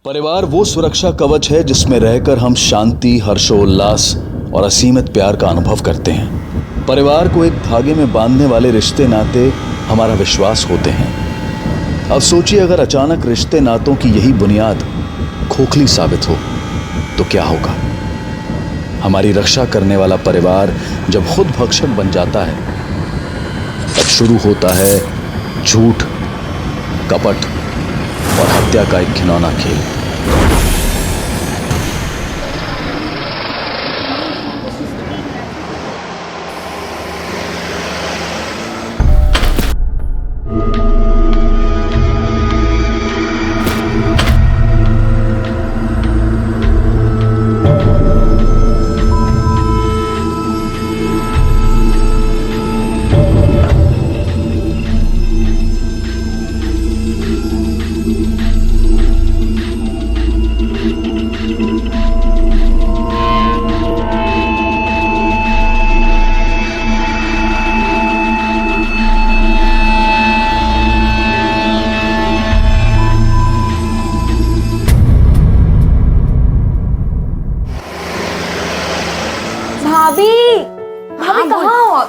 परिवार वो सुरक्षा कवच है जिसमें रहकर हम शांति, हर्षोल्लास और असीमित प्यार का अनुभव करते हैं। परिवार को एक धागे में बांधने वाले रिश्ते नाते हमारा विश्वास होते हैं। अब सोचिए, अगर अचानक रिश्ते नातों की यही बुनियाद खोखली साबित हो तो क्या होगा। हमारी रक्षा करने वाला परिवार जब खुद भक्षक बन जाता है, तब शुरू होता है झूठ, कपट और हत्या का एक घिनौना खेल। भाभी कहाँ हो?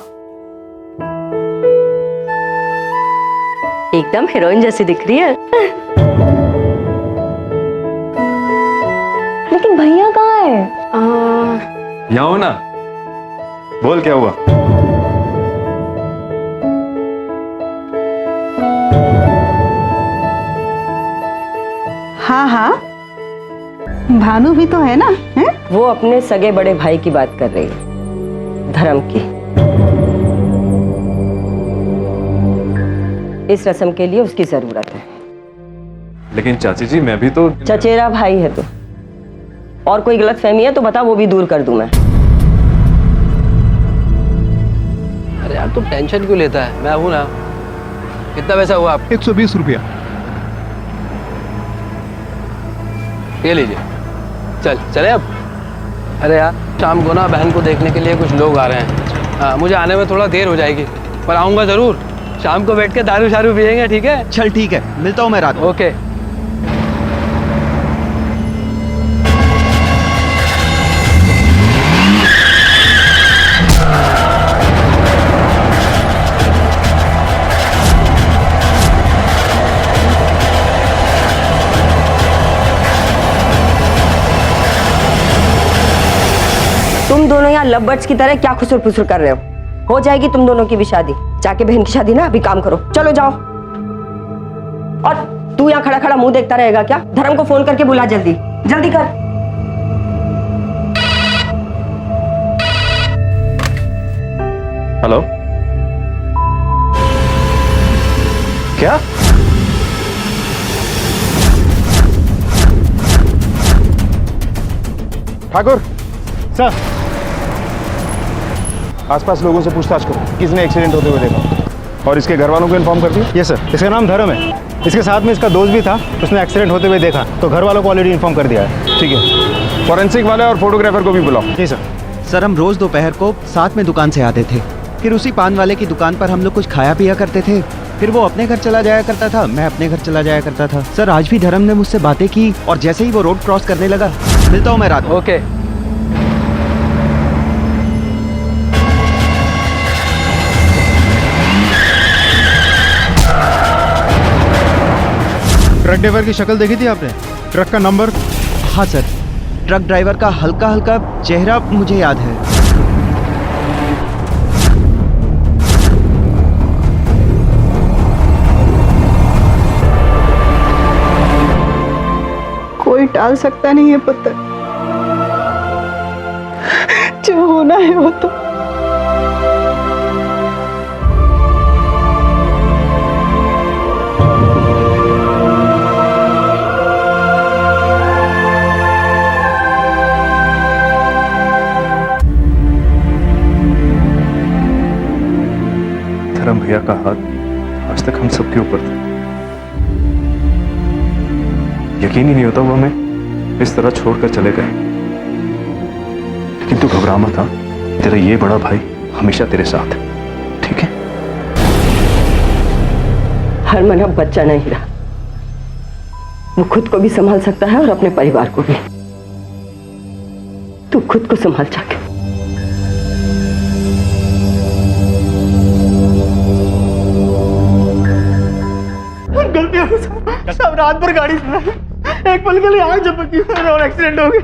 एकदम हीरोइन जैसी दिख रही है। लेकिन भैया कहाँ है? यहाँ हो ना। बोल क्या हुआ? हाँ हाँ, भानु भी तो है ना? है? वो अपने सगे बड़े भाई की बात कर रही है, धर्म की। इस रस्म के लिए उसकी जरूरत है। लेकिन चाची जी, मैं भी तो चचेरा भाई है तो। और कोई गलतफहमी है तो बता, वो भी दूर कर दूं मैं। अरे यार, तू टेंशन क्यों लेता है? मैं हूं ना। कितना पैसा हुआ आप? 120 रुपया। ये लीजिए। चले अब। अरे यार, शाम को ना बहन को देखने के लिए कुछ लोग आ रहे हैं। मुझे आने में थोड़ा देर हो जाएगी, पर आऊँगा ज़रूर। शाम को बैठ के दारू शारू पियेंगे, ठीक है? चल ठीक है, मिलता हूँ मैं रात को। ओके। तुम दोनों यहाँ लव की तरह क्या खुसुर फुसुर कर रहे हो जाएगी तुम दोनों की भी शादी। जाके बहन की शादी ना अभी काम करो, चलो जाओ। और तू यहाँ खड़ा खड़ा मुंह देखता रहेगा क्या? धर्म को फोन करके बुला, जल्दी जल्दी कर। हेलो, क्या? ठाकुर सर, आसपास लोगों से पूछताछ करो, किसने एक्सीडेंट होते हुए देखा। और इसके घर वालों को इन्फॉर्म कर दिया? Yes sir. इसका नाम धर्म है। इसके साथ में इसका दोस्त भी था, उसने एक्सीडेंट होते हुए देखा, तो घर वालों को ऑलरेडी इन्फॉर्म कर दिया है। ठीक है, फॉरेंसिक वाले और फोटोग्राफर को भी बुलाओ। जी सर। सर, हम रोज दोपहर को साथ में दुकान से आते थे, फिर उसी पान वाले की दुकान पर हम लोग कुछ खाया पिया करते थे, फिर वो अपने घर चला जाया करता था, मैं अपने घर चला जाया करता था। सर, आज भी धर्म ने मुझसे बातें की और जैसे ही वो रोड क्रॉस करने लगा, मिलता हूँ मैं रात को। ओके। ट्रक ड्राइवर की शक्ल देखी थी आपने? ट्रक का नंबर? हाँ सर, ट्रक ड्राइवर का हल्का हल्का चेहरा मुझे याद है। कोई टाल सकता नहीं है पुत्र, जो होना है वो तो। धर्म भैया का हाथ आज तक हम सबके ऊपर था। यकीन ही नहीं होता वो हमें इस तरह छोड़कर चले गए। लेकिन तू घबरा मत, था तेरा ये बड़ा भाई हमेशा तेरे साथ है, ठीक है? हरमन अब बच्चा नहीं रहा, वो खुद को भी संभाल सकता है और अपने परिवार को भी। तू खुद को संभाल जाके। गलती हो गई सब रात भर गाड़ी चलाई, एक पल के लिए आग झपकी और एक्सीडेंट हो गया।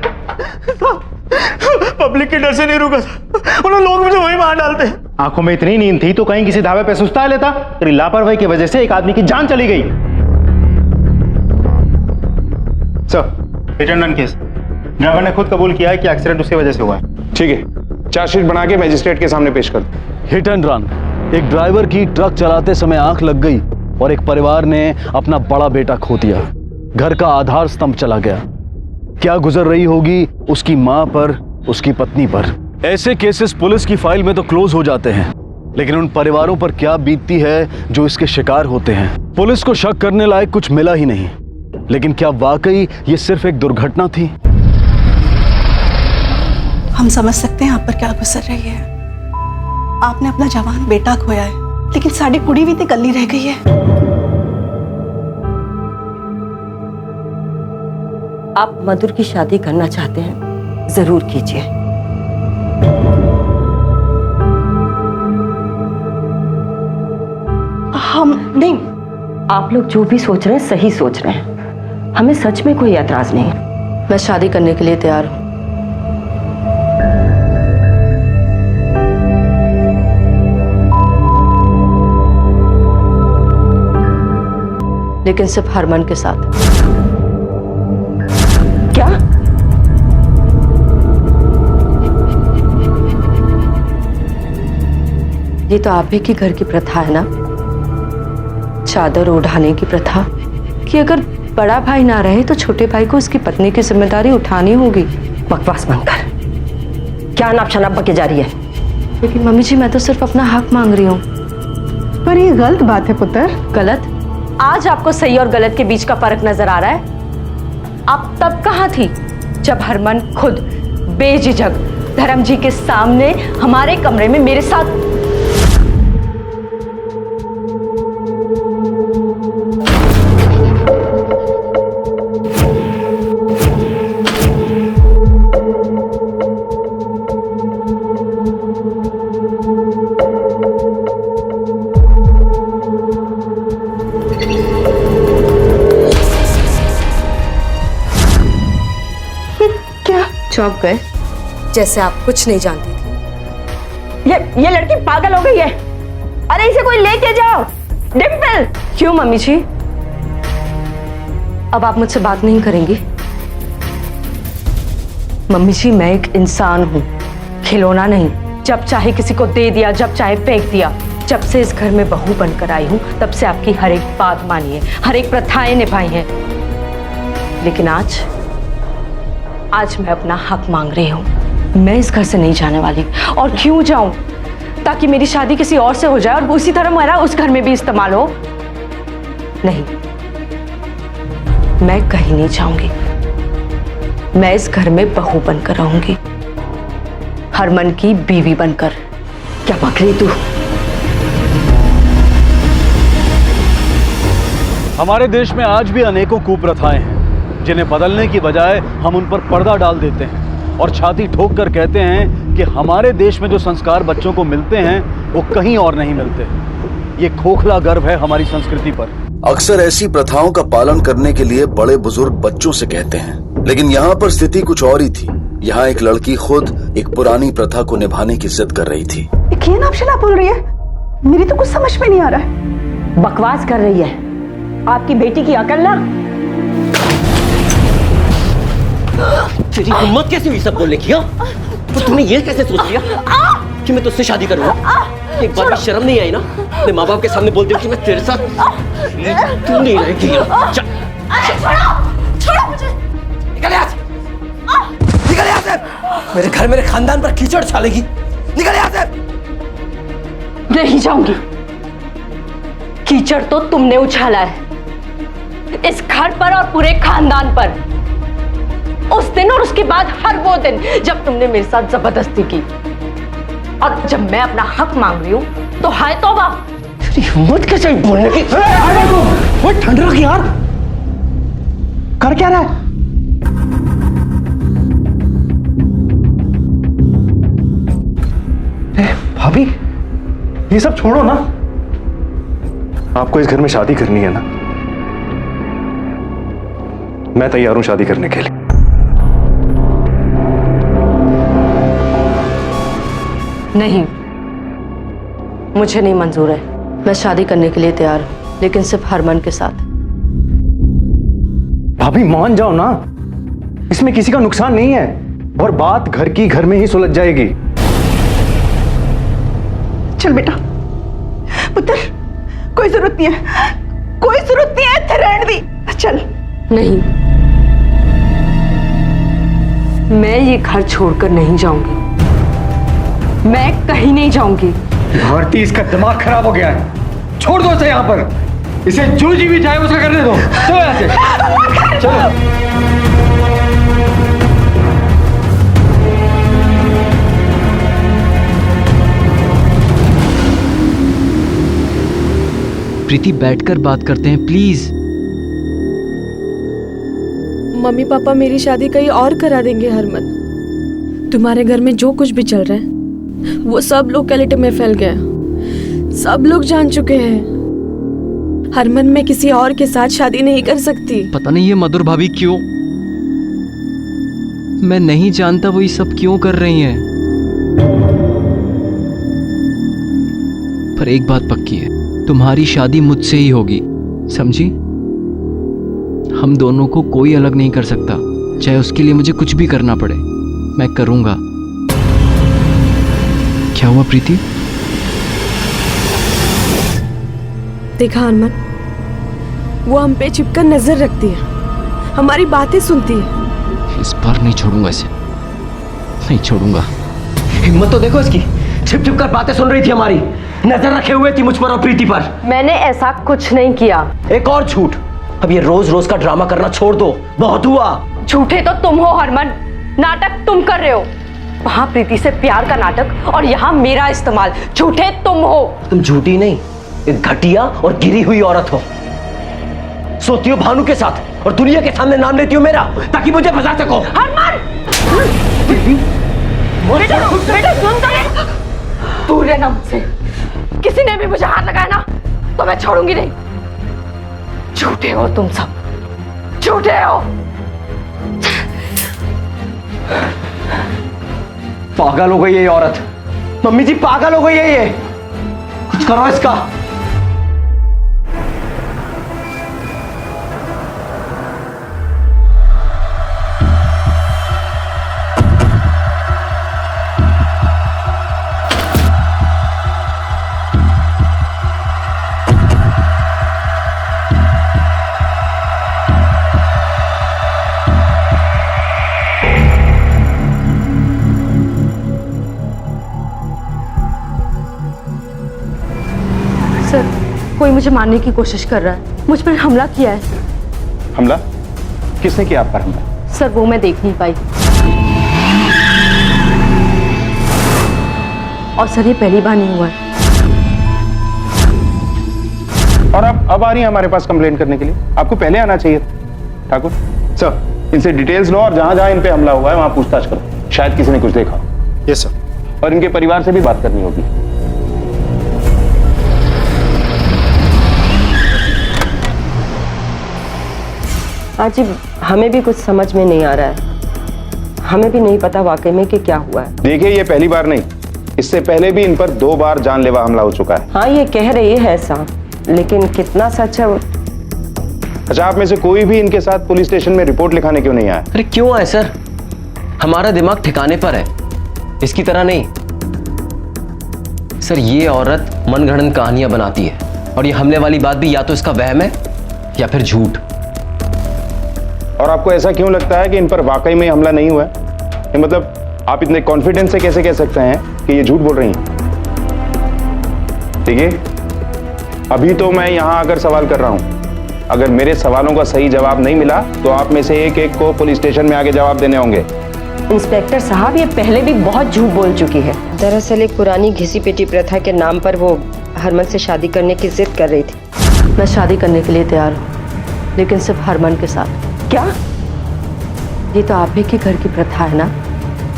पब्लिक के डर से नहीं रुका था, उन्होंने लोग मुझे वही मार डालते। आंखों में इतनी नींद थी तो कहीं किसी धाबे पे सुस्ता लेता, तेरी लापरवाही की वजह से एक आदमी की जान चली गई। Sir, return done case. Driver ने खुद कबूल किया है कि एक्सीडेंट उसकी वजह से हुआ है। ठीक है, चार्जशीट बना के मजिस्ट्रेट के सामने पेश कर दो। Hit and run. एक ड्राइवर की ट्रक चलाते समय आंख लग गई और एक परिवार ने अपना बड़ा बेटा खो दिया। घर का आधार स्तंभ चला गया। क्या गुजर रही होगी उसकी मां पर, उसकी पत्नी पर। ऐसे केसेस पुलिस की फाइल में तो क्लोज हो जाते हैं, लेकिन उन परिवारों पर क्या बीतती है जो इसके शिकार होते हैं। पुलिस को शक करने लायक कुछ मिला ही नहीं, लेकिन क्या वाकई ये सिर्फ एक दुर्घटना थी? हम समझ सकते हैं आप पर क्या गुजर रही है। आपने अपना जवान बेटा खोया है, लेकिन साड़ी कुड़ी भी तो गली रह गई है। आप मधुर की शादी करना चाहते हैं, जरूर कीजिए। हम नहीं, आप लोग जो भी सोच रहे हैं सही सोच रहे हैं। हमें सच में कोई एतराज नहीं है। मैं शादी करने के लिए तैयार हूं, लेकिन सिर्फ हरमन के साथ। क्या? ये तो आप ही के घर की प्रथा है ना, चादर ओढ़ाने की प्रथा, कि अगर बड़ा भाई ना रहे तो छोटे भाई को उसकी पत्नी की जिम्मेदारी उठानी होगी। बकवास बंद कर। क्या नाप शनाप बके जा रही है? लेकिन मम्मी जी, मैं तो सिर्फ अपना हक मांग रही हूँ। पर ये गलत बात है पुत्र। गलत? आज आपको सही और गलत के बीच का फर्क नजर आ रहा है? आप तब कहाँ थी जब हरमन खुद बेझिझक धर्म जी के सामने हमारे कमरे में मेरे साथ चौंक गए, जैसे आप कुछ नहीं जानती थी। ये लड़की पागल हो गई है। अरे इसे कोई लेके जाओ। डिम्पल। क्यों मम्मी जी, अब आप मुझसे बात नहीं करेंगी? मम्मी जी, मैं एक इंसान हूं, खिलौना नहीं। जब चाहे किसी को दे दिया, जब चाहे फेंक दिया। जब से इस घर में बहू बनकर आई हूं, तब से आपकी हर एक बात मानी है, हर एक प्रथाएं निभाई हैं। लेकिन आज मैं अपना हक मांग रही हूं। मैं इस घर से नहीं जाने वाली। और क्यों जाऊं? ताकि मेरी शादी किसी और से हो जाए और उसी तरह मेरा उस घर में भी इस्तेमाल हो? नहीं, मैं कहीं नहीं जाऊंगी। मैं इस घर में बहू बनकर रहूंगी, हरमन की बीवी बनकर। क्या बक रही तू? हमारे देश में आज भी अनेकों कुप्रथाएं हैं जिन्हें बदलने की बजाय हम उन पर पर्दा डाल देते हैं और छाती ठोक कर कहते हैं कि हमारे देश में जो संस्कार बच्चों को मिलते हैं वो कहीं और नहीं मिलते। ये खोखला गर्व है हमारी संस्कृति पर। अक्सर ऐसी प्रथाओं का पालन करने के लिए बड़े बुजुर्ग बच्चों से कहते हैं, लेकिन यहाँ पर स्थिति कुछ और ही थी। यहाँ एक लड़की खुद एक पुरानी प्रथा को निभाने की जिद कर रही थी। क्या नाम शनाप बोल रही है? मेरी तो कुछ समझ में नहीं आ रहा है। बकवास कर रही है। आपकी बेटी की अकल ना। तेरी हिम्मत कैसे हुई सब बोलने की? तो तूने ये कैसे सोच लिया कि मैं तुझसे शादी करूंगा? एक बार भी शर्म नहीं आई ना? अपने माँ बाप के सामने बोलती हूँ कि मैं तेरे साथ। तू नहीं रहेगी। चल, छोड़ो मुझे। निकल यहाँ से। निकल यहाँ से। मेरे घर, मेरे खानदान पर कीचड़ छालेगी। निकल यहाँ से। नहीं जाऊंगी। कीचड़ तो तुमने उछाला है इस घर पर और पूरे खानदान पर। उस दिन और उसके बाद हर वो दिन जब तुमने मेरे साथ जबरदस्ती की। और जब मैं अपना हक मांग रही हूं तो हाय तौबा। तेरी हिम्मत कैसे बोलने की? ठंड रख यार। कर क्या रहा है? भाभी, ये सब छोड़ो ना। आपको इस घर में शादी करनी है ना? मैं तैयार हूं शादी करने के लिए। नहीं, मुझे नहीं मंजूर है। मैं शादी करने के लिए तैयार हूं, लेकिन सिर्फ हरमन के साथ। भाभी मान जाओ ना, इसमें किसी का नुकसान नहीं है और बात घर की घर में ही सुलझ जाएगी। चल बेटा, पुत्र, कोई जरूरत नहीं है, कोई जरूरत नहीं है, इत्थे रहने दी। चल। नहीं, मैं ये घर छोड़कर नहीं जाऊंगी। मैं कहीं नहीं जाऊंगी। भारती, इसका दिमाग खराब हो गया है। छोड़ दो इसे यहाँ पर। इसे जो जी भी चाहे उसका करने दो। चलो यहाँ से, चलो। प्रीति, बैठकर बात करते हैं प्लीज। मम्मी पापा मेरी शादी कहीं और करा देंगे हरमन। तुम्हारे घर में जो कुछ भी चल रहा है वो सब लोकेलिटी में फैल गया। सब लोग जान चुके हैं। हरमन मैं किसी और के साथ शादी नहीं कर सकती। पता नहीं ये मधुर भाभी क्यों, मैं नहीं जानता वो ये सब क्यों कर रही हैं। पर एक बात पक्की है, तुम्हारी शादी मुझसे ही होगी, समझी? हम दोनों को कोई अलग नहीं कर सकता, चाहे उसके लिए मुझे कुछ भी करना पड़े, मैं करूंगा। क्या हुआ प्रीति? देखा हरमन, वो हम पे छिपकर नजर रखती है, हमारी बातें सुनती है। इस बार नहीं छोड़ूंगा इसे, नहीं छोड़ूंगा। हिम्मत तो देखो इसकी, छिप छिप कर बातें सुन रही थी हमारी, नजर रखे हुए थी मुझ पर और प्रीति पर। मैंने ऐसा कुछ नहीं किया। एक और झूठ। अब ये रोज रोज का ड्रामा करना छोड़ दो, बहुत हुआ। झूठे तो तुम हो हरमन, नाटक तुम कर रहे हो। वहां प्रीति से प्यार का नाटक और यहाँ मेरा इस्तेमाल। झूठे तुम हो। तुम झूठी नहीं, एक घटिया और गिरी हुई औरत हो। सोती हो भानु के साथ और दुनिया के सामने नाम लेती हो मेरा, ताकि मुझे फंसा सको। हरमन! बेटा सुन तो ले। दूर रहना मुझसे। किसी ने भी मुझे हाथ लगाया ना तो मैं छोड़ूंगी नहीं। झूठे हो तुम सब, झूठे हो। पागल हो गई है ये औरत। मम्मी जी पागल हो गई है ये। कुछ करो इसका। कोई मुझे मारने की कोशिश कर रहा है, मुझ पर हमला किया है। हमला? किसने किया आप पर हमला? सर वो मैं देख नहीं पाई। और सर ये पहली बार नहीं हुआ है। और आप अब आ रही हैं हमारे पास कंप्लेंट करने के लिए? आपको पहले आना चाहिए था। ठाकुर सर, इनसे डिटेल्स लो और जहां जहां इन पे हमला हुआ है वहां पूछताछ करो, शायद किसी ने कुछ देखा। Yes sir. और इनके परिवार से भी बात करनी होगी। आज हमें भी कुछ समझ में नहीं आ रहा है। हमें भी नहीं पता वाकई में कि क्या हुआ है। देखिए ये पहली बार नहीं, इससे पहले भी इन पर 2 बार जानलेवा हमला हो चुका है। हाँ ये कह रही है ऐसा, लेकिन कितना सच है? अच्छा, आप में से कोई भी इनके साथ पुलिस स्टेशन में रिपोर्ट लिखाने क्यों नहीं आया? अरे क्यों आए सर, हमारा दिमाग ठिकाने पर है, इसकी तरह नहीं। सर ये औरत मनगढ़ंत कहानियां बनाती है और ये हमले वाली बात भी या तो इसका वहम है या फिर झूठ। और आपको ऐसा क्यों लगता है कि इन पर वाकई में हमला नहीं हुआ है? ये मतलब आप इतने कॉन्फिडेंस से कैसे कह सकते हैं कि ये झूठ बोल रही हैं? देखिए अभी तो मैं यहां आकर सवाल कर रहा हूं, अगर मेरे सवालों का सही जवाब नहीं मिला तो आप में से एक एक को पुलिस स्टेशन में आगे जवाब देने होंगे। इंस्पेक्टर साहब ये पहले भी बहुत झूठ बोल चुकी है। दरअसल एक पुरानी घिसी पिटी प्रथा के नाम पर वो हरमन से शादी करने की जिद कर रही थी। मैं शादी करने के लिए तैयार हूँ, लेकिन सिर्फ हरमन के साथ। क्या? ये तो आप ही के घर की प्रथा है ना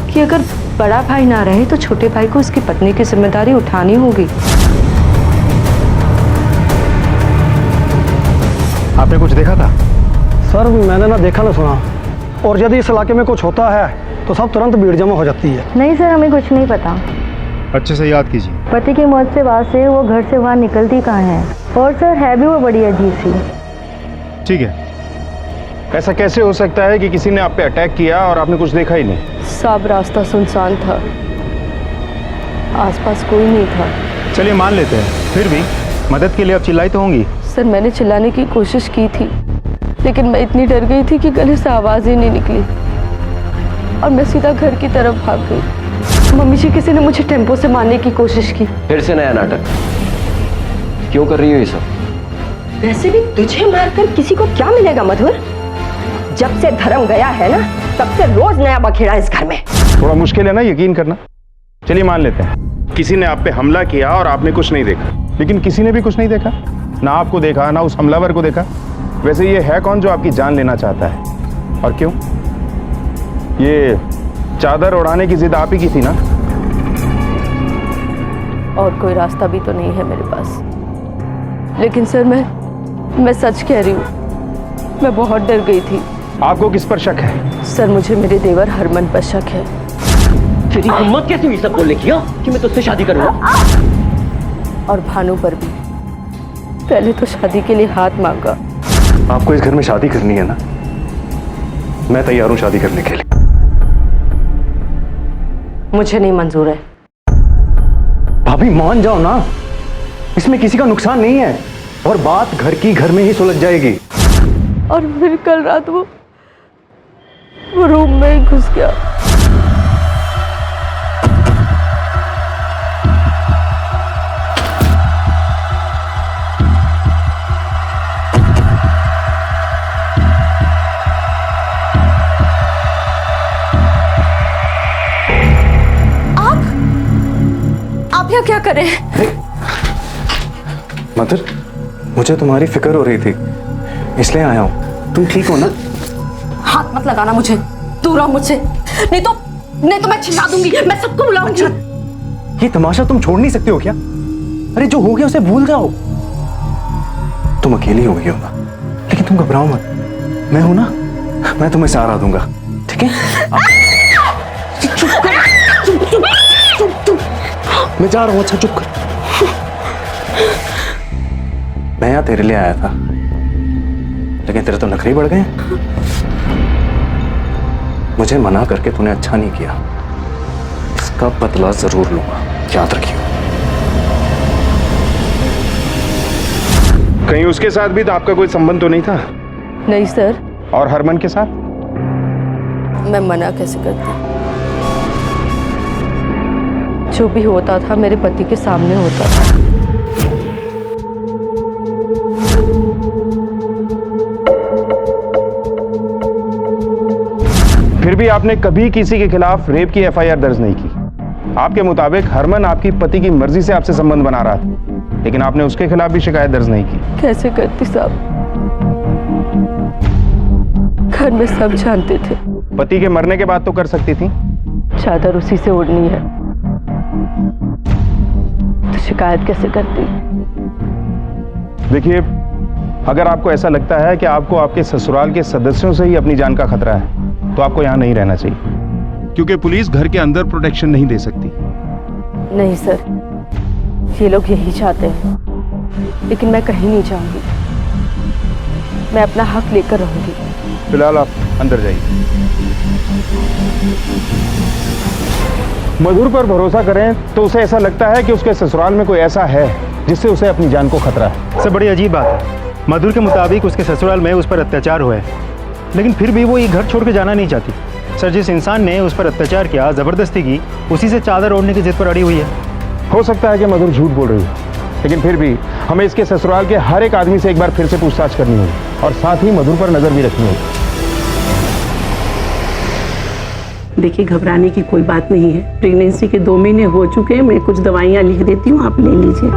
कि अगर बड़ा भाई ना रहे तो छोटे भाई को उसकी पत्नी की जिम्मेदारी उठानी होगी। आपने कुछ देखा था? सर मैंने ना देखा ना सुना, और यदि इस इलाके में कुछ होता है तो सब तुरंत भीड़ जमा हो जाती है। नहीं सर, हमें कुछ नहीं पता। अच्छे से याद कीजिए। पति की मौत से बाद से वो घर से बाहर निकलती कहाँ है, और सर है भी वो बड़ी अजीब सी। ठीक है, ऐसा कैसे हो सकता है कि किसी ने आप पे अटैक किया और आपने कुछ देखा ही नहीं? सब रास्ता सुनसान था, आसपास कोई नहीं था। चलिए मान लेते हैं, फिर भी मदद के लिए आप चिल्लाई तो होंगी। सर मैंने चिल्लाने की कोशिश की थी, लेकिन मैं इतनी डर गई थी कि गले से आवाज ही नहीं निकली और मैं सीधा घर की तरफ भाग गई। मम्मी जी, किसी ने मुझे टेम्पो से मारने की कोशिश की। फिर से नया नाटक क्यों कर रही हो ये सब? वैसे भी तुझे मारकर किसी को क्या मिलेगा मधुर? जब से धर्म गया है ना, तब से रोज नया बखेड़ा इस घर में। थोड़ा मुश्किल है ना यकीन करना। चलिए मान लेते हैं किसी ने आप पे हमला किया और आपने कुछ नहीं देखा, लेकिन किसी ने भी कुछ नहीं देखा, ना आपको देखा ना उस हमलावर को देखा। वैसे ये है कौन जो आपकी जान लेना चाहता है और क्यों? ये चादर उड़ाने की जिद आप ही की थी ना? और कोई रास्ता भी तो नहीं है मेरे पास। लेकिन सर मैं सच कह रही हूँ, मैं बहुत डर गई थी। आपको किस पर शक है? सर मुझे मेरे देवर हरमन पर शक है। तेरी हिम्मत कैसे हुई सब बोलने की कि मैं तुझसे शादी करूंगा? और भानु पर भी। पहले तो शादी के लिए हाथ मांगा। आपको इस घर में शादी करनी है ना? मैं तैयार हूं शादी करने के लिए। मुझे नहीं मंजूर है। भाभी मान जाओ ना, इसमें किसी का नुकसान नहीं है और बात घर की घर में ही सुलझ जाएगी। और फिर कल रात वो रूम में ही घुस गया। आप यहाँ क्या करें? मदर, मुझे तुम्हारी फिक्र हो रही थी इसलिए आया हूँ। तुम ठीक हो ना? हाथ मत लगाना मुझे, दूर रहो मुझसे, नहीं तो मैं चिल्ला दूंगी, मैं सबको बुलाऊंगी। ये तमाशा तुम छोड़ नहीं सकते हो क्या? अरे जो हो गया उसे भूल जाओ। तुम अकेली हो गई हो ना, लेकिन तुम घबराओ मत, मैं हूं ना, मैं तुम्हें सहारा दूंगा, ठीक है? मैं जा रहा हूं। अच्छा चुप कर। मैं यहाँ तेरे लिए आया था, लेकिन तेरे तो नखरे बढ़ गए। मुझे मना करके तूने अच्छा नहीं किया, इसका बदला जरूर लूंगा, याद रखियो। कहीं उसके साथ भी तो आपका कोई संबंध तो नहीं था? नहीं सर। और हरमन के साथ? मैं मना कैसे करती? जो भी होता था मेरे पति के सामने होता था। फिर भी आपने कभी किसी के खिलाफ रेप की एफआईआर दर्ज नहीं की। आपके मुताबिक हरमन आपकी पति की मर्जी से आपसे संबंध बना रहा था, लेकिन आपने उसके खिलाफ भी शिकायत दर्ज नहीं की। कैसे करती साहब? घर में सब जानते थे। पति के मरने के बाद तो कर सकती थी। चादर उसी से उड़नी है तो शिकायत कैसे करती? देखिए, अगर आपको ऐसा लगता है कि आपको आपके ससुराल के सदस्यों से ही अपनी जान का खतरा है, तो आपको यहाँ नहीं रहना चाहिए, क्योंकि पुलिस घर के अंदर प्रोटेक्शन नहीं दे सकती। नहीं सर, ये लोग यही चाहते हैं, लेकिन मैं कहीं नहीं जाऊंगी। मैं अपना हक लेकर रहूंगी। फिलहाल आप अंदर जाइए। मधुर पर भरोसा करें तो उसे ऐसा लगता है कि उसके ससुराल में कोई ऐसा है जिससे उसे अपनी जान को खतरा है। सर बड़ी अजीब बात है, मधुर के मुताबिक उसके ससुराल में उस पर अत्याचार हुआ है, लेकिन फिर भी वो ये घर छोड़ के जाना नहीं चाहती। सर जिस इंसान ने उस पर अत्याचार किया, जबरदस्ती की, उसी से चादर ओढ़ने की जिद पर अड़ी हुई है। हो सकता है कि मधुर झूठ बोल रही है, लेकिन फिर भी हमें इसके ससुराल के हर एक आदमी से एक बार फिर से पूछताछ करनी होगी और साथ ही मधुर पर नजर भी रखनी होगी। देखिए, घबराने की कोई बात नहीं है। प्रेगनेंसी के 2 महीने हो चुके हैं। मैं कुछ दवाइयाँ लिख देती हूँ, आप ले लीजिए।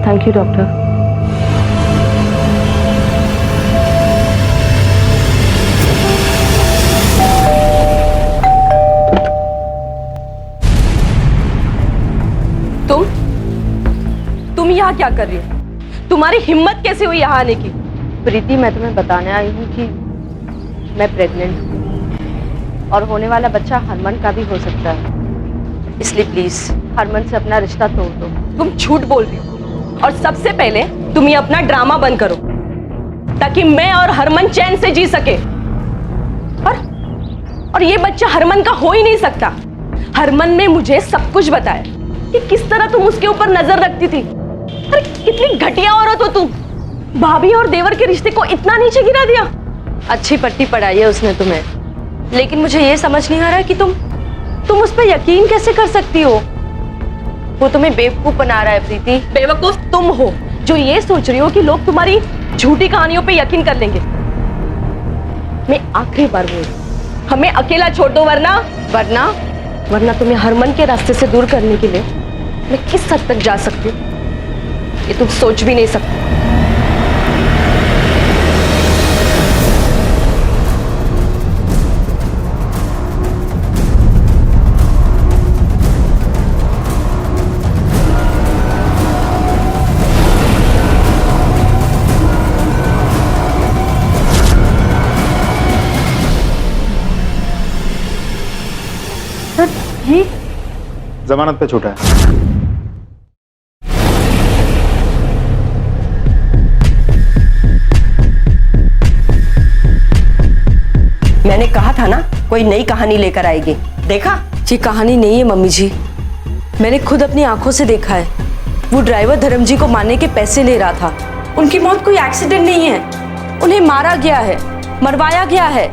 Thank you doctor. यहाँ क्या कर रही हो? तुम्हारी हिम्मत कैसे हुई यहाँ आने की? प्रीति, मैं तुम्हें बताने आई हूँ कि मैं प्रेग्नेंट हूँ और होने वाला बच्चा हरमन का भी हो सकता है। इसलिए प्लीज हरमन से अपना रिश्ता तोड़ दो। तुम झूठ बोल रही हो और सबसे पहले तुम ये अपना ड्रामा बंद करो ताकि मैं और हरमन चैन से जी सके। और ये बच्चा हरमन का हो ही नहीं सकता। हरमन ने मुझे सब कुछ बताया कि किस तरह तुम उसके ऊपर नजर रखती थी। अरे कितनी घटिया औरत हो तुम। भाभी और देवर के रिश्ते को इतना नीचे गिरा दिया। अच्छी पट्टी पढ़ाई है उसने तुम्हें, लेकिन मुझे ये समझ नहीं आ रहा कि तुम उस पर यकीन कैसे कर सकती हो। वो तुम्हें बेवकूफ बना रहा है प्रीति। बेवकूफ तुम हो जो ये सोच रही हो कि लोग तुम्हारी झूठी कहानियों पे यकीन कर लेंगे। मैं आखिरी बार बोल, हमें अकेला छोड़ दो वरना तुम्हें हरमन के रास्ते से दूर करने के लिए मैं किस हद तक जा सकती हूँ ये तुम सोच भी नहीं सकते। जमानत पे छूटा है। मैंने कहा था ना कोई नई कहानी लेकर आएगी। देखा? ये कहानी नहीं है मम्मी जी, मैंने खुद अपनी आंखों से देखा है। वो ड्राइवर धर्म जी को मारने के पैसे ले रहा था। उनकी मौत कोई एक्सीडेंट नहीं है, उन्हें मारा गया है, मरवाया गया है।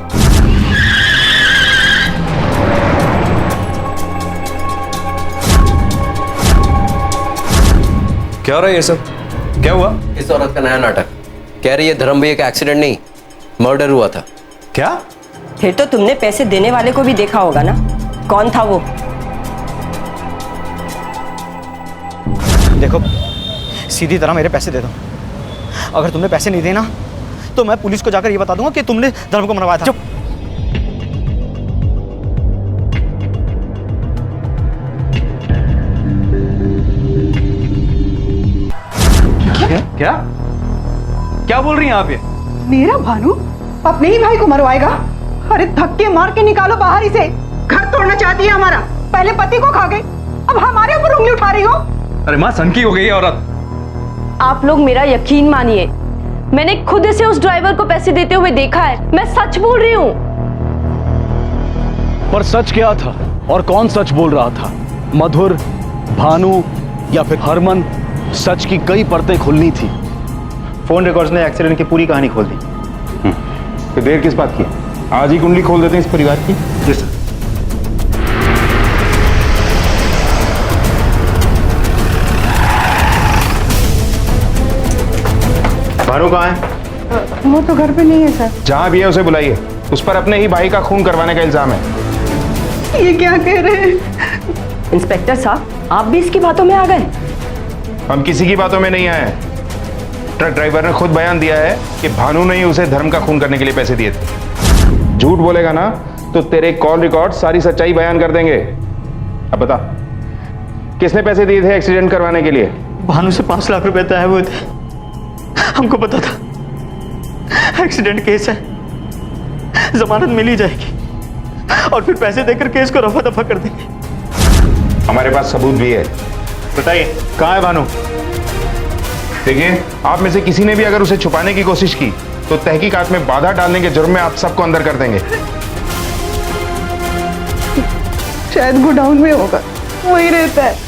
क्या हो रहा है ये सब? क्या हुआ? इस औरत का नया नाटक। कह रही है धर्म भैया का एक्सीडेंट नहीं, मर्डर हुआ था। क्या? फिर तो तुमने पैसे देने वाले को भी देखा होगा ना? कौन था वो? देखो, सीधी तरह मेरे पैसे दे दो। अगर तुमने पैसे नहीं देना तो मैं पुलिस को जाकर ये बता दूंगा कि तुमने धर्म को मरवाया था। चुप। क्या क्या बोल रही हैं आप ये? मेरा भानु अपने ही भाई को मरवाएगा? अरे धक्के मार के निकालो बाहर इसे। घर तोड़ना चाहती है हमारा। पहले पति को खा गई, अब हमारे ऊपर उंगली उठा रही हो। अरे माँ, सनकी हो गई है औरत। आप लोग मेरा यकीन मानिए, मैंने खुद इसे उस ड्राइवर को पैसे देते हुए देखा है। मैं सच बोल रही हूँ। पर सच क्या था और कौन सच बोल रहा था? मधुर, भानु या फिर हरमन? सच की कई परतें खुलनी थी। फोन रिकॉर्ड्स ने एक्सीडेंट की पूरी कहानी खोल दी। तो देर किस बात की? आज ही कुंडली खोल देते हैं इस परिवार की। जी सर। भानु कहाँ है? वो तो घर पे नहीं है सर। जहां भी है उसे बुलाइए। उस पर अपने ही भाई का खून करवाने का इल्जाम है। ये क्या कह रहे हैं? इंस्पेक्टर साहब, आप भी इसकी बातों में आ गए? हम किसी की बातों में नहीं आए। ट्रक ड्राइवर ने खुद बयान दिया है कि भानु ने ही उसे धर्म का खून करने के लिए पैसे दिए थे। झूठ बोलेगा ना तो तेरे कॉल रिकॉर्ड सारी सच्चाई बयान कर देंगे। अब बता, किसने पैसे दिए थे एक्सीडेंट करवाने के लिए? भानु से 5 लाख रुपए तय हुए थे। हमको पता था एक्सीडेंट केस है, जमानत मिल ही जाएगी और फिर पैसे देकर केस को रफा दफा कर देंगे। हमारे पास सबूत भी है। बताइए कहाँ है भानु? देखिए, आप में से किसी ने भी अगर उसे छुपाने की कोशिश की तो तहकीकात में बाधा डालने के जुर्म में आप सबको अंदर कर देंगे। शायद गोडाउन में होगा, वही रहता है।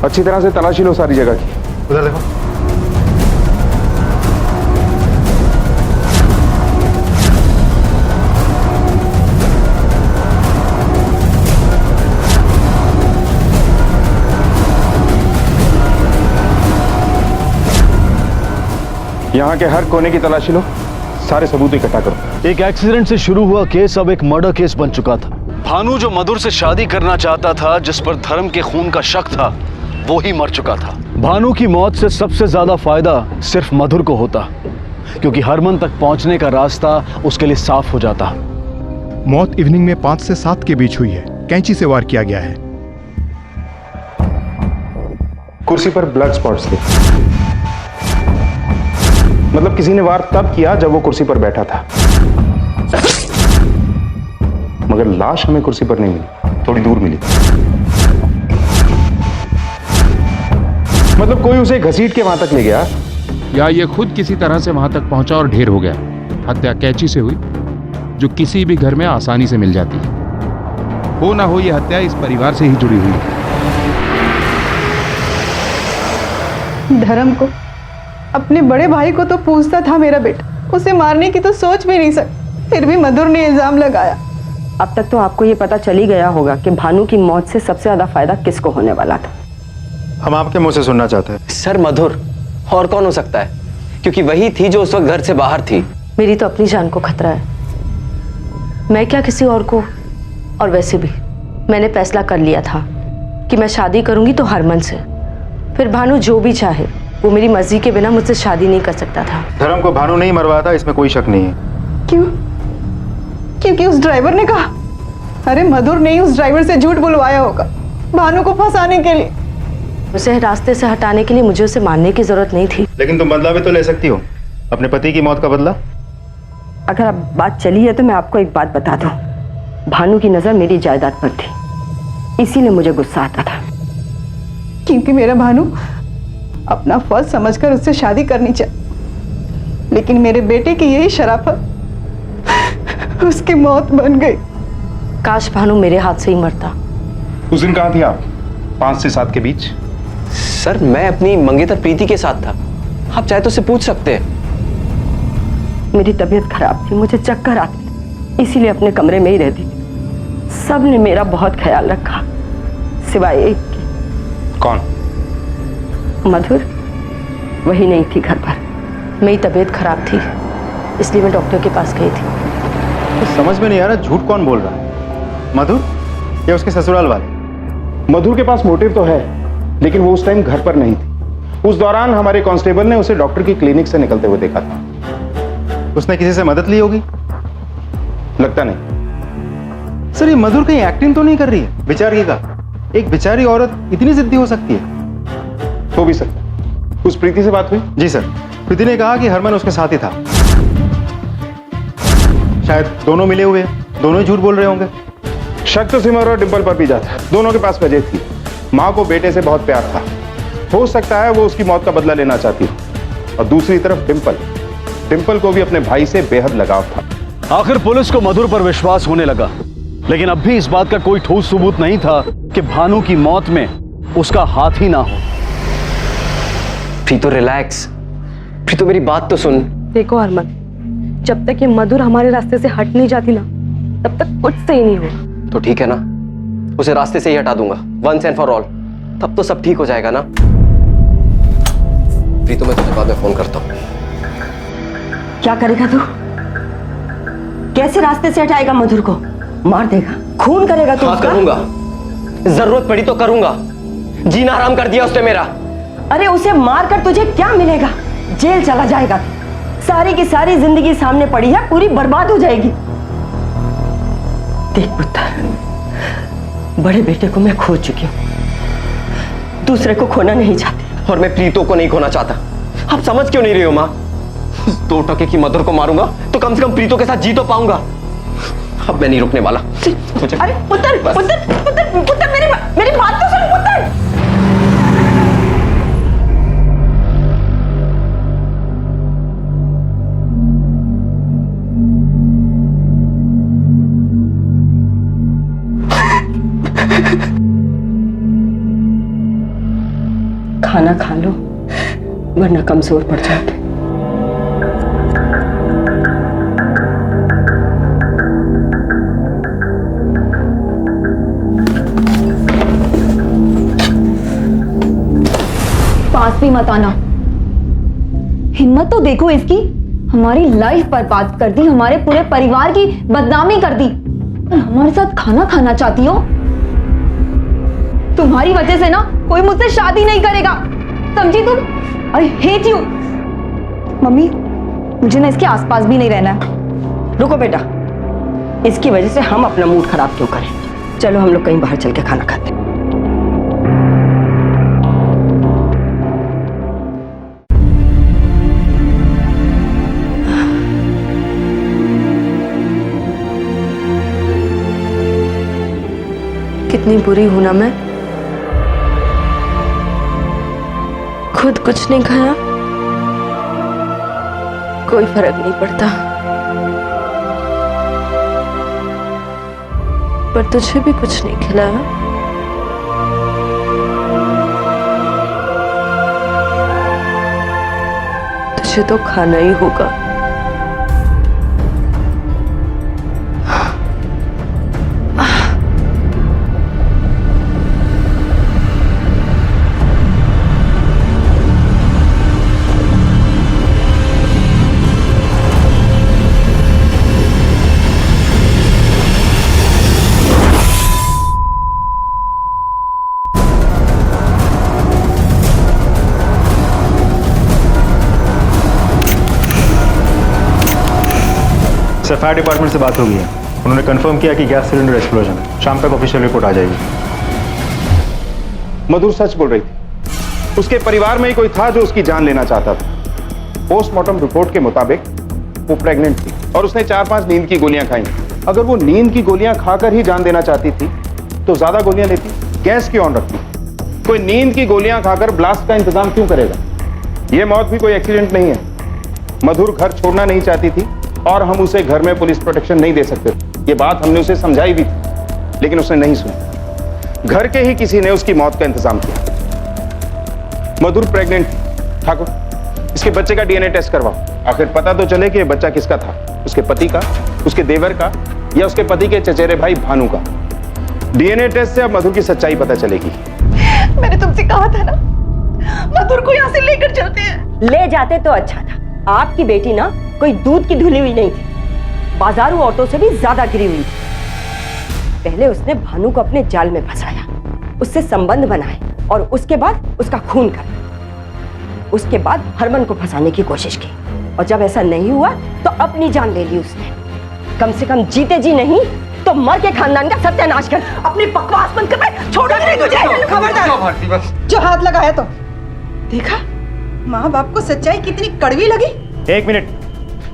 अच्छी तरह से तलाशी लो सारी जगह की। उधर देखो। यहाँ के हर कोने की तलाशी लो, सारे सबूत इकट्ठा करो। एक एक्सीडेंट से शुरू हुआ केस अब एक मर्डर केस बन चुका था। भानु जो मधुर से शादी करना चाहता था, जिस पर धर्म के खून का शक था, वो ही मर चुका था। भानु की मौत से सबसे ज्यादा फायदा सिर्फ मधुर को होता, क्योंकि हरमन तक पहुंचने का रास्ता उसके लिए साफ हो जाता। मौत इवनिंग में 5 से 7 के बीच हुई है। कैंची से वार किया गया है। कुर्सी पर ब्लड स्पॉट्स थे, मतलब किसी ने वार तब किया जब वो कुर्सी पर बैठा था, मगर लाश हमें कुर्सी पर नहीं मिली, थोड़ी दूर मिली। मतलब कोई उसे घसीट के वहां तक ले गया, या ये खुद किसी तरह से वहां तक पहुंचा और ढेर हो गया। हत्या कैंची से हुई, जो किसी भी घर में आसानी से मिल जाती है। हो ना हो, ये हत्या इस परिवार से ही जुड़ी हुई है। धर्म को, अपने बड़े भाई को तो पूछता था मेरा बेटा, उसे मारने की तो सोच भी नहीं सकती, फिर भी मधुर ने इल्जाम लगाया। अब तक तो आपको ये पता चल ही गया होगा कि भानु की मौत से सबसे ज्यादा फायदा किसको होने वाला था। हम आपके मुंह से सुनना चाहते हैं। सर मधुर, और कौन हो सकता है, क्योंकि वही थी जो उस वक्त घर से बाहर थी। मेरी तो अपनी जान को खतरा है, मैं क्या किसी और को। और वैसे भी मैंने फैसला कर लिया था कि मैं शादी करूंगी तो हरमन से, फिर भानु जो भी चाहे, वो मेरी मर्जी के बिना मुझसे शादी नहीं कर सकता था। धर्म को भानु नहीं मरवाया था, इसमें कोई शक नहीं है। क्यों? क्योंकि उस ड्राइवर ने कहा। अरे मधुर ने ही उस ड्राइवर से झूठ बुलवाया होगा भानु को फंसाने के लिए। उसे रास्ते से हटाने के लिए मुझे उसे मारने की जरूरत नहीं थी। लेकिन तुम बदला भी तो ले सकती हो, अपने पति की मौत का बदला। अगर अब बात चली है तो मैं आपको एक बात बता दूं, भानु की नजर मेरी जायदाद पर थी, इसीलिए मुझे गुस्सा आता था। क्योंकि मेरा भानु अपना फर्ज समझकर उससे शादी करनी चाहिए, लेकिन मेरे बेटे की यही शराफत उसकी मौत बन गई। काश भानु मेरे हाथ से ही मरता। उस दिन कहाँ थी आप? 5 से 7 के बीच? सर मैं अपनी मंगेतर प्रीति के साथ था, आप चाहे तो उससे पूछ सकते हैं। मेरी तबीयत खराब थी, मुझे चक्कर आते थे, इसीलिए अपने कमरे में ही रहती थी। सबने मेरा बहुत ख्याल रखा, सिवाय एक की। कौन? मधुर, वही नहीं थी घर पर। मेरी तबीयत खराब थी, इसलिए मैं डॉक्टर के पास गई थी। तो समझ में नहीं आ रहा झूठ कौन बोल रहा है, मधुर या उसके ससुराल वाले? मधुर के पास मोटिव तो है, लेकिन वो उस टाइम घर पर नहीं थी। उस दौरान हमारे कांस्टेबल ने उसे डॉक्टर की क्लिनिक से निकलते हुए देखा था। उसने किसी से मदद ली होगी? लगता नहीं। सर ये मधुर कहीं एक्टिंग तो नहीं कर रही है? बेचारी का, एक बेचारी औरत इतनी जिद्दी हो सकती है? हो भी सकता है। उस प्रीति से बात हुई? जी सर, प्रीति ने कहा कि हरमन उसके साथ ही था। शायद दोनों मिले हुए, दोनों ही झूठ बोल रहे होंगे। शक तो सिमर और डिंपल पर भी जाता है, दोनों के पास वजह थी। माँ को बेटे से बहुत प्यार था, हो सकता है वो उसकी मौत का बदला लेना चाहती हो। और दूसरी तरफ डिंपल को भी अपने भाई से बेहद लगाव था। आखिर पुलिस को मधुर पर विश्वास होने लगा, लेकिन अब भी इस बात का कोई ठोस सबूत नहीं था कि भानु की मौत में उसका हाथ ही ना हो। प्रीतो रिलैक्स, प्रीतो मेरी बात तो सुन। देखो हरमन, जब तक ये मधुर हमारे रास्ते से हट नहीं जाती ना, तब तक कुछ सही नहीं होगा। तो ठीक है ना, उसे रास्ते से ही हटा दूंगा वंस एंड फॉर ऑल, तब तो सब ठीक हो जाएगा ना। प्रीतो मैं तुझे बाद में फोन करता हूँ। क्या करेगा तू? कैसे रास्ते से हटाएगा मधुर को? मार देगा, खून करेगा तू? हाँ करूंगा, जरूरत पड़ी तो करूंगा। जीना हराम कर दिया उसने मेरा। अरे उसे मारकर तुझे क्या मिलेगा? जेल चला जाएगा तू। सारी की सारी जिंदगी सामने पड़ी है, पूरी बर्बाद हो जाएगी। देख पुत्र, बड़े बेटे को मैं खो चुकी हूँ, दूसरे को खोना नहीं चाहती। और मैं प्रीतो को नहीं खोना चाहता। आप समझ क्यों नहीं रही हो माँ? 2 टके की मधुर को मारूंगा तो कम से कम प्रीतो के साथ जी तो पाऊंगा। अब मैं नहीं रुकने वाला। अरे पुत्र, पुत्र, पुत्र, पुत्र, मेरी बात तो सुन पुत्र। खाना खा लो, वरना कमजोर पड़ जाओगे। पास भी मत आना। हिम्मत तो देखो इसकी, हमारी लाइफ बर्बाद कर दी, हमारे पूरे परिवार की बदनामी कर दी। और हमारे साथ खाना खाना चाहती हो? तुम्हारी वजह से ना कोई मुझसे शादी नहीं करेगा, समझी तुम? I hate you. मम्मी, मुझे ना इसके आसपास भी नहीं रहना है। रुको बेटा, इसकी वजह से हम अपना मूड खराब क्यों करें? चलो हम लोग कहीं बाहर चल के खाना खाते हैं। कितनी बुरी हूं ना मैं। खुद कुछ नहीं खाया, कोई फर्क नहीं पड़ता, पर तुझे भी कुछ नहीं खिलाया। तुझे तो खाना ही होगा। सर, फायर डिपार्टमेंट से बात हो गई है। उन्होंने कंफर्म किया कि गैस सिलेंडर एक्सप्लोजन है। शाम तक ऑफिशियल रिपोर्ट आ जाएगी। मधुर सच बोल रही थी। उसके परिवार में ही कोई था जो उसकी जान लेना चाहता था। पोस्टमार्टम रिपोर्ट के मुताबिक वो प्रेग्नेंट थी और उसने 4-5 नींद की गोलियां खाई। अगर वो नींद की गोलियां खाकर ही जान देना चाहती थी तो ज्यादा गोलियां लेती, गैस क्यों ऑन रखती? कोई नींद की गोलियां खाकर ब्लास्ट का इंतजाम क्यों करेगा? यह मौत भी कोई एक्सीडेंट नहीं है। मधुर घर छोड़ना नहीं चाहती थी और हम उसे घर में पुलिस प्रोटेक्शन नहीं दे सकते। ये बात हमने उसे समझाई भी थी, लेकिन उसने नहीं सुनी। घर के ही किसी ने उसकी मौत का इंतजाम किया। मधुर प्रेग्नेंट थी। ठाकुर, इसके बच्चे का डीएनए टेस्ट करवाओ। आखिर पता तो चले कि ये बच्चा किसका था, उसके पति का, उसके देवर का, या उसके पति के चचेरे भाई भानु का। डीएनए टेस्ट से अब मधुर की सच्चाई पता चलेगी। मैंने तुमसे कहा था ना, मधुर को यहाँ से लेकर चलते हैं। ले जाते तो अच्छा था। आपकी बेटी ना कोई दूध की धुली हुई नहीं थी, बाजारू औरतों से भी ज्यादा गिरी हुई थी। पहले उसने भानु को अपने जाल में फंसाया, उससे संबंध बनाए और उसके बाद उसका खून कर। उसके बाद हरमन को फंसाने की कोशिश की और जब ऐसा नहीं हुआ तो अपनी जान ले ली उसने। कम से कम जीते जी नहीं तो मर के खानदान का सत्यानाश कर। अपनी बकवास बंद कर, छोड़ो नहीं तुझे। खबरदार, जो हाथ लगाया तो देखा, माँ बाप को सच्चाई कितनी कड़वी लगी। 1 मिनट,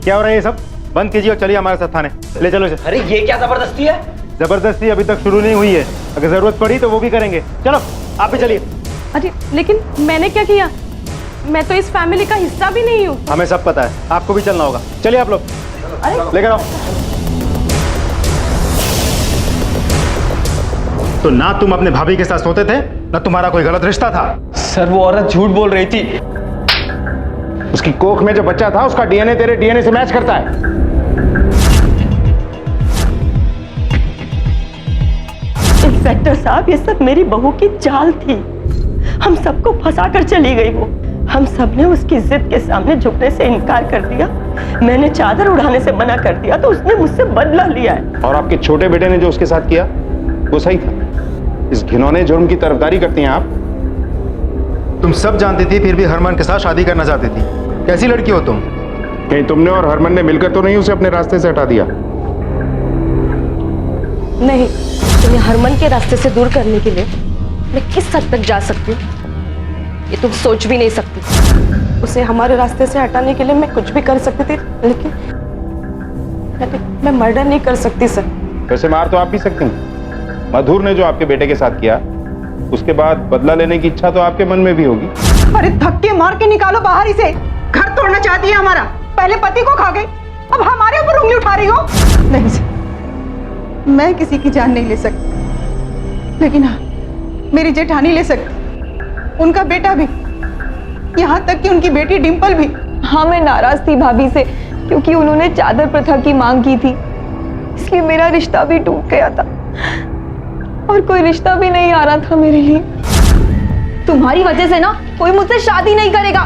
क्या हो रहा है ये सब? बंद कीजिए और चलिए हमारे साथ थाने। ले चलो इसे। अरे ये क्या जबरदस्ती है? जबरदस्ती अभी तक शुरू नहीं हुई है। अगर जरूरत पड़ी तो वो भी करेंगे। चलो आप भी चलिए। अरे लेकिन मैंने क्या किया? मैं तो इस फैमिली का हिस्सा भी नहीं हूँ। हमें सब पता है, आपको भी चलना होगा। चलिए आप लोग, लेकर आओ। तो ना तुम अपने भाभी के साथ सोते थे, ना तुम्हारा कोई गलत रिश्ता था। सर, वो औरत झूठ बोल रही थी। उसकी कोख में जो बच्चा था उसका डीएनए तेरे डीएनए से मैच करता है। इंस्पेक्टर साहब, ये सब मेरी बहू की चाल थी। हम सबको फंसा कर चली गई वो। हम सब ने उसकी जिद के सामने झुकने से इनकार कर दिया। मैंने चादर उड़ाने से मना कर दिया तो उसने मुझसे बदला लिया है। और आपके छोटे बेटे ने जो उसके साथ किया वो सही था। इस घिनौने जुर्म की तरफदारी करती हैं आप। तुम सब जानती थी, फिर भी हरमन के साथ शादी करना चाहती थी। कैसी लड़की हो तुम? कहीं तुमने और हरमन ने मिलकर तो नहीं उसे अपने रास्ते से हटा दिया? नहीं, तुम्हें हरमन के रास्ते से दूर करने के लिए मैं किस हद तक जा सकती हूँ ये तुम सोच भी नहीं सकती। उसे हमारे रास्ते से हटाने के लिए मैं कुछ भी कर सकती थी, लेकिन मैं मर्डर नहीं कर सकती सर। वैसे मार तो आप भी सकती हैं। मधुर ने जो आपके बेटे के साथ किया, उसके बाद बदला लेने की इच्छा तो आपके मन में भी होगी। अरे धक्के मार के निकालो बाहर इसे। घर तोड़ना चाहती है हमारा। पहले पति को खा गई, अब हमारे ऊपर उंगली उठा रही हो। नहीं सर, मैं किसी की जान नहीं ले सकती, लेकिन हाँ, मेरी जेठानी ले सकती, उनका बेटा भी, यहाँ तक कि उनकी बेटी डिंपल भी। हाँ, मैं नाराज थी भाभी से क्योंकि उन्होंने चादर प्रथा की मांग की थी, इसलिए मेरा रिश्ता भी टूट गया था और कोई रिश्ता भी नहीं आ रहा था मेरे लिए। तुम्हारी वजह से ना कोई मुझसे शादी नहीं करेगा,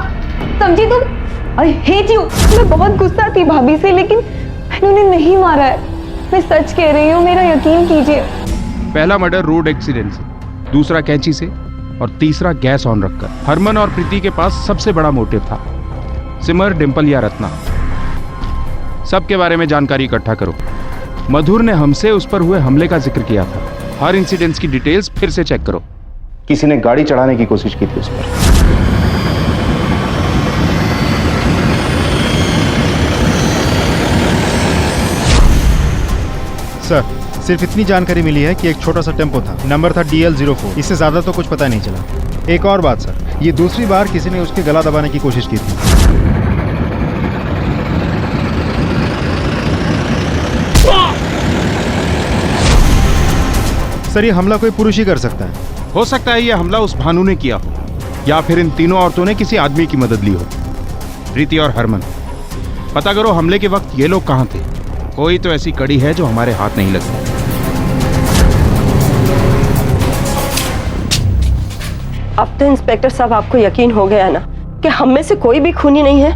समझी तुम? I hate you. मैं बहुत गुस्सा थी भाभी से, लेकिन मैंने उन्हें नहीं मारा है। मैं सच कह रही हूँ, मेरा यकीन कीजिए। पहला मर्डर रोड एक्सीडेंट से, दूसरा कैंची से और तीसरा गैस ऑन रखकर। हरमन और प्रीति के पास सबसे बड़ा मोटिव था, सिमर, डिंपल या रत्ना। सबके बारे में जानकारी इकट्ठा करो। मधुर ने हमसे उस पर हुए हमले का जिक्र किया था। हर इंसिडेंट्स की डिटेल्स फिर से चेक करो। किसी ने गाड़ी चढ़ाने की कोशिश की थी उस पर। सर, सिर्फ इतनी जानकारी मिली है कि एक छोटा सा टेम्पो था, नंबर था DL04। इससे ज्यादा तो कुछ पता नहीं चला। एक और बात सर, ये दूसरी बार किसी ने उसके गला दबाने की कोशिश की थी। सर, ये हमला कोई पुरुष ही कर सकता है। हो सकता है यह हमला उस भानु ने किया हो, या फिर इन तीनों औरतों ने किसी आदमी की मदद ली हो। प्रीति और हरमन, पता करो हमले के वक्त ये लोग कहाँ थे। कोई तो ऐसी कड़ी है जो हमारे हाथ नहीं लगती। अब तो इंस्पेक्टर साहब आपको यकीन हो गया ना कि हम में से कोई भी खूनी नहीं है।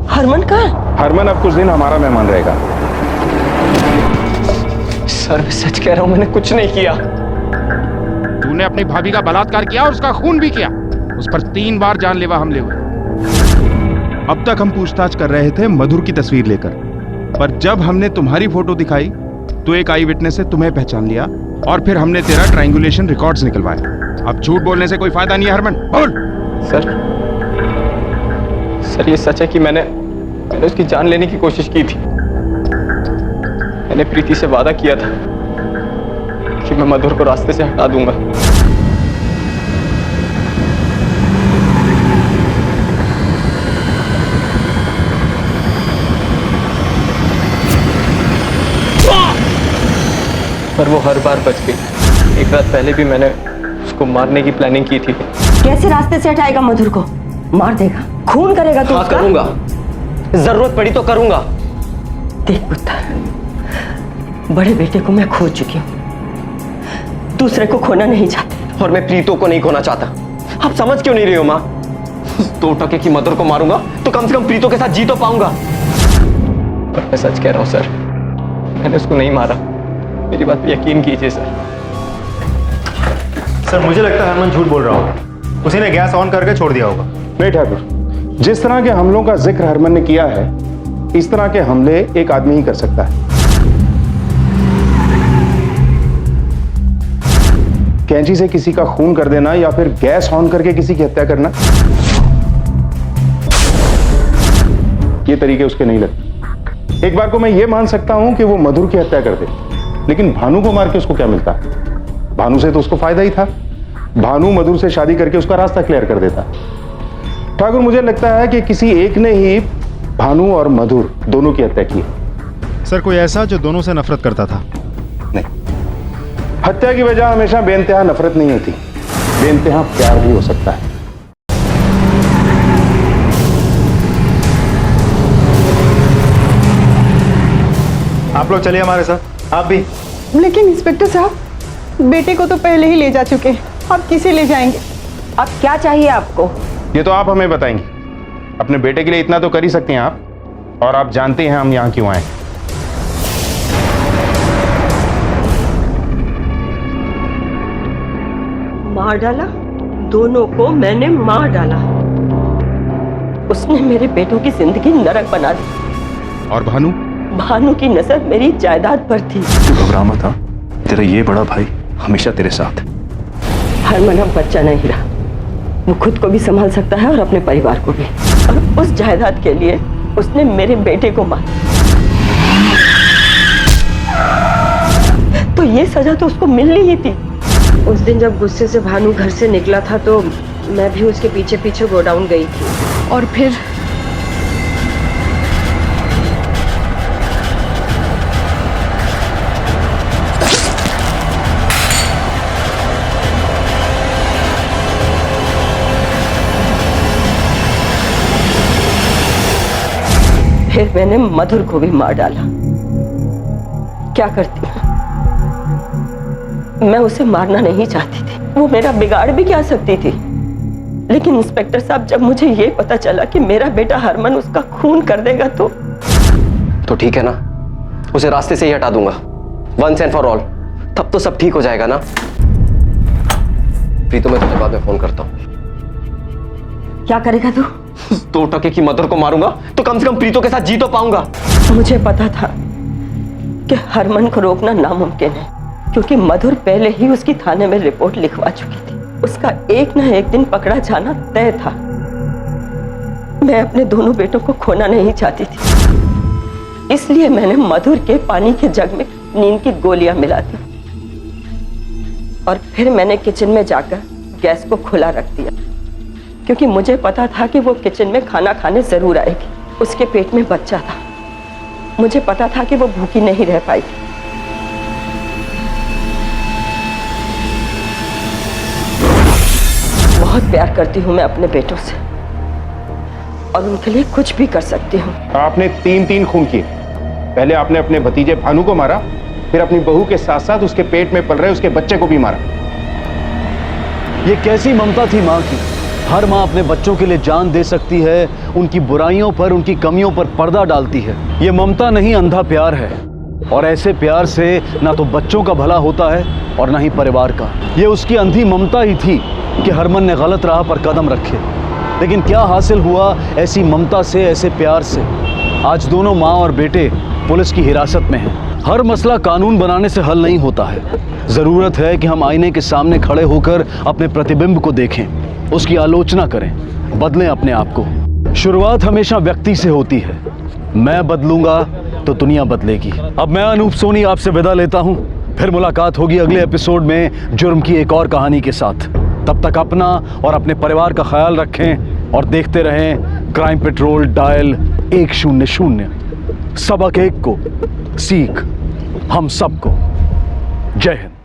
हरमन कहाँ है? हरमन अब कुछ दिन हमारा मेहमान रहेगा। सर, मैं सच कह रहा हूं, मैंने कुछ नहीं किया। तूने अपनी भाभी का बलात्कार किया और उसका खून भी किया। उस पर 3 बार जानलेवा हमले हुए। अब तक हम पूछताछ कर रहे थे मधुर की तस्वीर लेकर, पर जब हमने तुम्हारी फोटो दिखाई तो एक आई विटनेस से तुम्हें पहचान लिया और फिर हमने तेरा ट्रायंगुलेशन रिकॉर्ड्स निकलवाए। अब झूठ बोलने से कोई फायदा नहीं है हरमन, बोल। सर, ये सच है कि मैंने उसकी जान लेने की कोशिश की थी। मैंने प्रीति से वादा किया था कि मैं मधुर को रास्ते से हटा दूंगा। पर वो हर बार बच गई। एक रात पहले भी मैंने उसको मारने की प्लानिंग की थी। कैसे रास्ते से हटाएगा मधुर को? मार देगा, खून करेगा तो हाँ, करूंगा। जरूरत पड़ी तो करूंगा। देख पुत्र, बड़े बेटे को मैं खो चुकी हूँ, दूसरे को खोना नहीं चाहती। और मैं प्रीतो को नहीं खोना चाहता। आप समझ क्यों नहीं रही हो माँ? 2 टके की मधुर को मारूंगा तो कम से कम प्रीतो के साथ जी तो पाऊंगा। पर मैं सच कह रहा हूँ सर, मैंने उसको नहीं मारा। मेरी बात पे यकीन कीजिए सर। सर, मुझे लगता है हरमन झूठ बोल रहा होगा। उसी ने गैस ऑन करके छोड़ दिया होगा। नहीं ठाकुर, जिस तरह के हमलों का जिक्र हरमन ने किया है, इस तरह के हमले एक आदमी ही कर सकता है। कैंची से किसी का खून कर देना या फिर गैस ऑन करके किसी की हत्या करना, ये तरीके उसके नहीं लगते। एक बार को मैं ये मान सकता हूं कि वो मधुर की हत्या कर दे, लेकिन भानु को मार के उसको क्या मिलता? भानु से तो उसको फायदा ही था। भानु मधुर से शादी करके उसका रास्ता क्लियर कर देता। ठाकुर, मुझे लगता है कि किसी एक ने ही भानु और मधुर दोनों की हत्या की। सर, कोई ऐसा जो दोनों से नफरत करता था? नहीं, हत्या की वजह हमेशा बेइंतहा नफरत नहीं होती, बेइंतहा प्यार भी हो सकता है। आप लोग चलिए हमारे साथ। आप भी। लेकिन इंस्पेक्टर साहब, बेटे को तो पहले ही ले जा चुके हैं, अब किसे ले जाएंगे? अब क्या चाहिए आपको? ये तो आप हमें बताएंगे। अपने बेटे के लिए इतना तो कर ही सकती हैं आप, और आप जानते हैं हम यहां क्यों आए। मार डाला? दोनों को मैंने मार डाला। उसने मेरे बेटों की जिंदगी नरक बना दी। और भानु? भानु की नजर मेरी जायदाद पर थी। तू घबरा मत, तेरा ये बड़ा भाई हमेशा तेरे साथ। हरमन अब बच्चा नहीं रहा, वो खुद को भी संभाल सकता है और अपने परिवार को भी। और उस जायदाद के लिए उसने मेरे बेटे को मारा, तो ये सजा तो उसको मिलनी ही थी। उस दिन जब गुस्से से भानु घर से निकला था तो मैं भी उसके पीछे पीछे गोडाउन गई थी। और फिर मैंने मधुर को भी मार डाला। क्या करती? मैं उसे मारना नहीं चाहती थी, वो मेरा बिगाड़ भी क्या सकती थी। लेकिन इंस्पेक्टर साहब, जब मुझे ये पता चला कि मेरा बेटा हरमन उसका खून कर देगा तो ठीक है ना, उसे रास्ते से ही हटा दूंगा वंस एंड फॉर ऑल। तब तो सब ठीक हो जाएगा ना। प्रीतो, मैं तुझे बाद में फोन करता हूँ। क्या करेगा तू? 2% की मदर को मारूंगा तो कम से कम प्रीतो के साथ जी तो पाऊंगा। मुझे पता था कि हरमन को रोकना नामुमकिन है, क्योंकि मधुर पहले ही उसकी थाने में रिपोर्ट लिखवा चुकी थी। उसका एक न एक दिन पकड़ा जाना तय था। मैं अपने दोनों बेटों को खोना नहीं चाहती थी, इसलिए मैंने मधुर के पानी के जग में नींद की गोलियां मिला दी और फिर मैंने किचन में जाकर गैस को खुला रख दिया, क्योंकि मुझे पता था कि वो किचन में खाना खाने जरूर आएगी। उसके पेट में बच्चा था, मुझे पता था कि वो भूखी नहीं रह पाएगी। बहुत प्यार करती हूँ मैं अपने बेटों से और उनके लिए कुछ भी कर सकती हूँ। आपने 3 खून किए। पहले आपने अपने भतीजे भानु को मारा, फिर अपनी बहू के साथ साथ उसके पेट में पल रहे उसके बच्चे को भी मारा। ये कैसी ममता थी माँ की। हर माँ अपने बच्चों के लिए जान दे सकती है, उनकी बुराइयों पर, उनकी कमियों पर पर्दा डालती है। ये ममता नहीं, अंधा प्यार है। और ऐसे प्यार से ना तो बच्चों का भला होता है और ना ही परिवार का। ये उसकी अंधी ममता ही थी कि हरमन ने गलत राह पर कदम रखे। लेकिन क्या हासिल हुआ ऐसी ममता से, ऐसे प्यार से? आज दोनों माँ और बेटे पुलिस की हिरासत में हैं। हर मसला कानून बनाने से हल नहीं होता है। ज़रूरत है कि हम आईने के सामने खड़े होकर अपने प्रतिबिंब को देखें, उसकी आलोचना करें, बदलें अपने आप को। शुरुआत हमेशा व्यक्ति से होती है। मैं बदलूंगा तो दुनिया बदलेगी। अब मैं अनूप सोनी आपसे विदा लेता हूं। फिर मुलाकात होगी अगले एपिसोड में जुर्म की एक और कहानी के साथ। तब तक अपना और अपने परिवार का ख्याल रखें और देखते रहें क्राइम पेट्रोल डायल 100। सबक एक को, सीख हम सबको। जय हिंद।